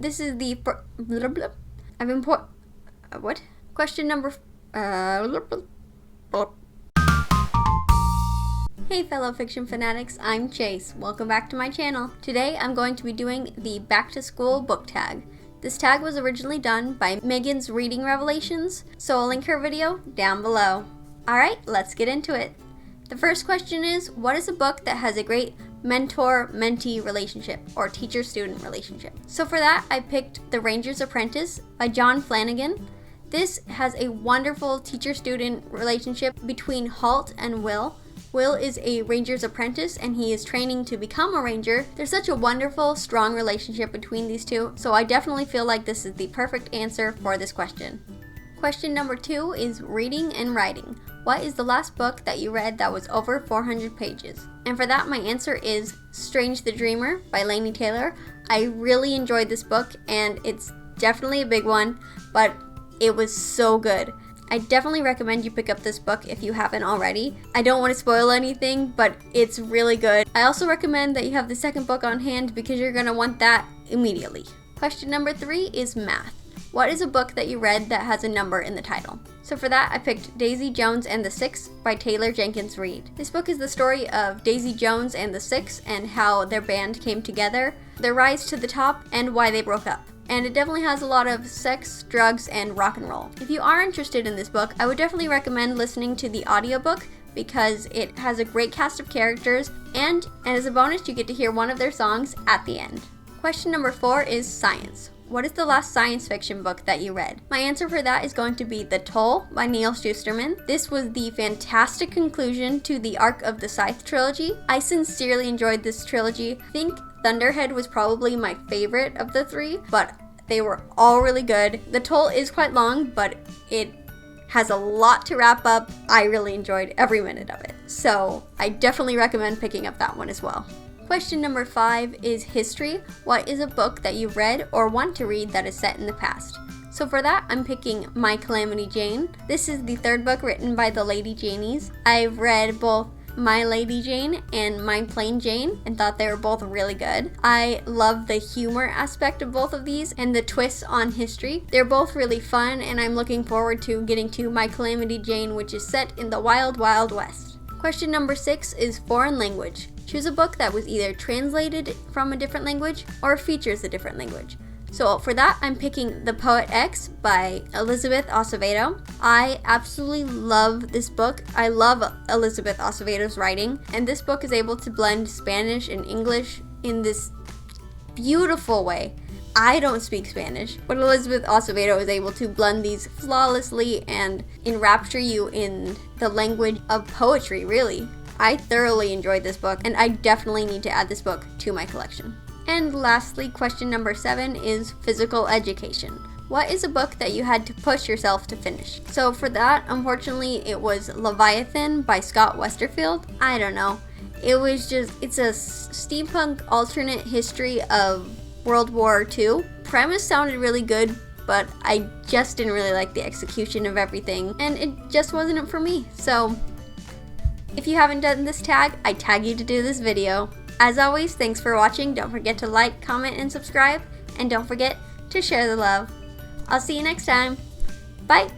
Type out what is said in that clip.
This is the blah, blah. I've been what? Question number Hey fellow fiction fanatics, I'm Chase. Welcome back to my channel. Today I'm going to be doing the back to school book tag. This tag was originally done by Megan's Reading Revelations, so I'll link her video down below. Alright, let's get into it. The first question is, what is a book that has a great mentor-mentee relationship or teacher-student relationship? So for that, I picked The Rangers Apprentice by John Flanagan. This has a wonderful teacher-student relationship between Halt and Will. Will is a Ranger's apprentice and he is training to become a ranger. There's such a wonderful, strong relationship between these two, so I definitely feel like this is the perfect answer for this question. Question number 2 is reading and writing. What is the last book that you read that was over 400 pages? And for that, my answer is Strange the Dreamer by Laini Taylor. I really enjoyed this book and it's definitely a big one, but it was so good. I definitely recommend you pick up this book if you haven't already. I don't want to spoil anything, but it's really good. I also recommend that you have the second book on hand because you're going to want that immediately. Question number 3 is math. What is a book that you read that has a number in the title? So for that, I picked Daisy Jones and the Six by Taylor Jenkins Reid. This book is the story of Daisy Jones and the Six and how their band came together, their rise to the top, and why they broke up. And it definitely has a lot of sex, drugs, and rock and roll. If you are interested in this book, I would definitely recommend listening to the audiobook because it has a great cast of characters, and as a bonus, you get to hear one of their songs at the end. Question number 4 is science. What is the last science fiction book that you read? My answer for that is going to be The Toll by Neil Shusterman. This was the fantastic conclusion to the Arc of the Scythe trilogy. I sincerely enjoyed this trilogy. I think Thunderhead was probably my favorite of the 3, but they were all really good. The Toll is quite long, but it has a lot to wrap up. I really enjoyed every minute of it. So I definitely recommend picking up that one as well. Question number 5 is history. What is a book that you read or want to read that is set in the past? So for that, I'm picking My Calamity Jane. This is the 3rd book written by the Lady Janies. I've read both My Lady Jane and My Plain Jane and thought they were both really good. I love the humor aspect of both of these and the twists on history. They're both really fun and I'm looking forward to getting to My Calamity Jane, which is set in the Wild Wild West. Question number 6 is foreign language. Choose a book that was either translated from a different language or features a different language. So for that, I'm picking The Poet X by Elizabeth Acevedo. I absolutely love this book. I love Elizabeth Acevedo's writing, and this book is able to blend Spanish and English in this beautiful way. I don't speak Spanish, but Elizabeth Acevedo is able to blend these flawlessly and enrapture you in the language of poetry, really. I thoroughly enjoyed this book, and I definitely need to add this book to my collection. And lastly, question number 7 is physical education. What is a book that you had to push yourself to finish? So for that, unfortunately, it was Leviathan by Scott Westerfield. I don't know. It's a steampunk alternate history of World War II. Premise sounded really good, but I just didn't really like the execution of everything, and it just wasn't it for me. So if you haven't done this tag, I tag you to do this video. As always, thanks for watching. Don't forget to like, comment, and subscribe. And don't forget to share the love. I'll see you next time. Bye!